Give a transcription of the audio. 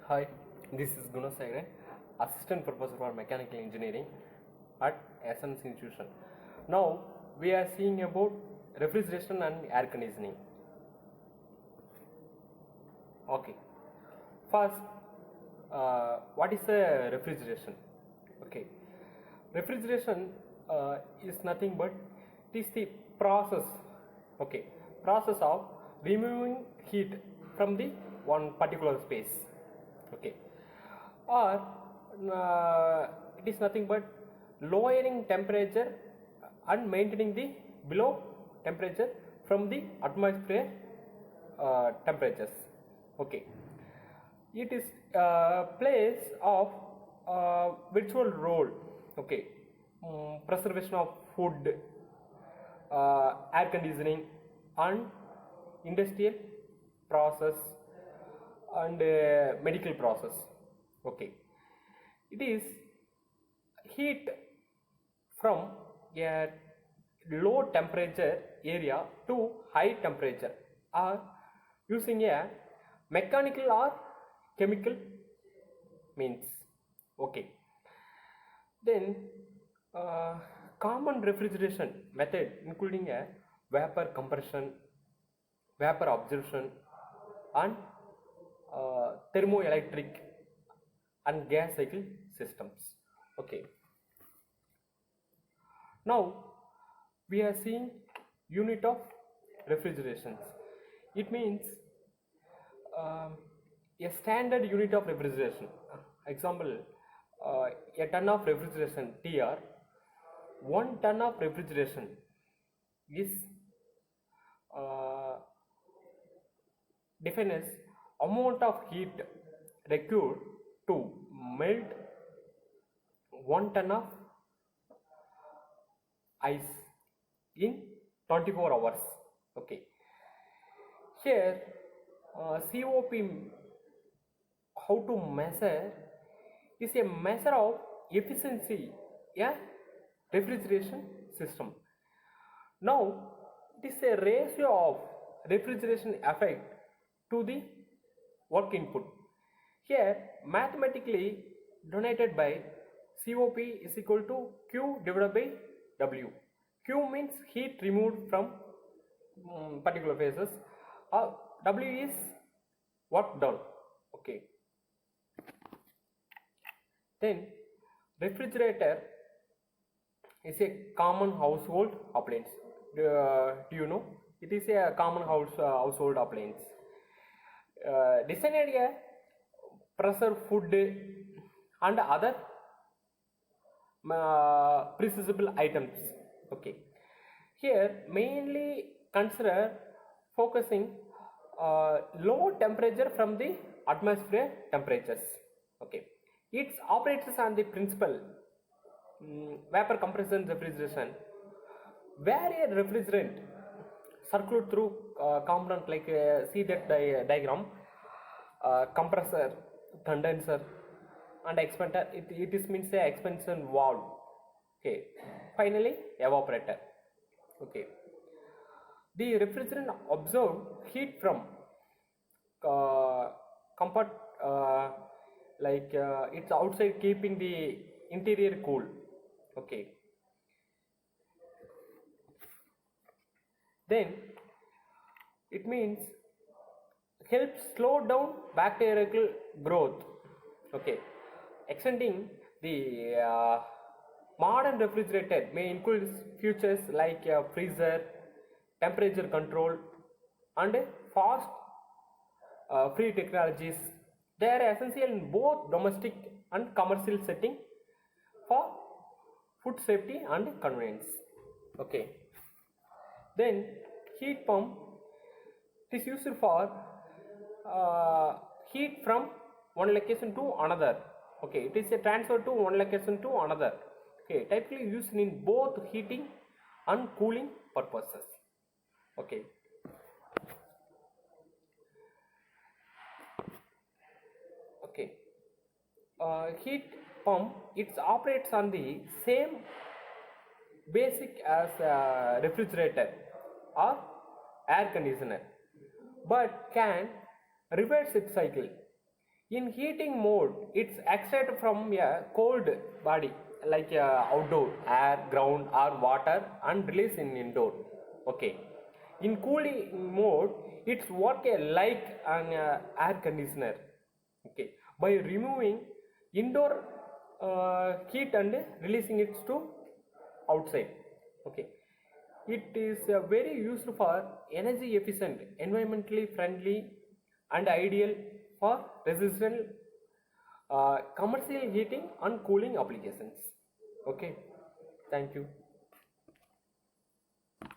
Hi, this is Gunasagre, Assistant Professor for Mechanical Engineering at SNS Institution. Now we are seeing about refrigeration and air conditioning. Okay, first, what is a refrigeration? Okay, refrigeration is nothing but it is the process. Okay, process of removing heat from the one particular space. Okay, or it is nothing but lowering temperature and maintaining the below temperature from the atmosphere temperatures. Okay, it is place of virtual role. Okay, preservation of food, air conditioning and industrial process and medical process. Okay, it is heat from a low temperature area to high temperature or using a mechanical or chemical means. Okay, then common refrigeration method including a vapor compression, vapor absorption and thermoelectric and gas cycle systems. Okay, now we are seeing unit of refrigeration. It means a standard unit of refrigeration. Example, a ton of refrigeration TR, 1 ton of refrigeration is defined as amount of heat required to melt 1 ton of ice in 24 hours. Okay, here COP, how to measure, is a measure of efficiency a refrigeration system. Now it is a ratio of refrigeration effect to the work input. Here mathematically denoted by COP is equal to Q divided by W. Q means heat removed from particular phases. W is work done. Okay. Then refrigerator is a common household appliance. Do you know? It is a common household appliance. Designed a preserve food and other perishable items. Okay, here mainly consider focusing low temperature from the atmosphere temperatures. Okay, it operates on the principle vapor compression refrigeration, where a refrigerant circulate through component like see that diagram, compressor, condenser and expander. It is means a expansion valve. Okay, finally evaporator. Okay, the refrigerant absorb heat from comfort, it's outside keeping the interior cool. Okay, then it means helps slow down bacterial growth. Okay, extending the modern refrigerator may include features like freezer, temperature control and fast free technologies. They are essential in both domestic and commercial setting for food safety and convenience. Okay, then heat pump is used for heat from one location to another. Okay, it is a transfer to one location to another. Okay, typically used in both heating and cooling purposes. Okay, okay, heat pump, it operates on the same basic as refrigerator or air conditioner, but can reverse its cycle. In heating mode, it's extracted from a cold body like outdoor, air, ground or water and released in indoor. Okay. In cooling mode, it's work like an air conditioner. Okay. By removing indoor heat and releasing it to outside. Okay. It is very useful for energy efficient, environmentally friendly and ideal for residential, commercial heating and cooling applications. Okay, thank you.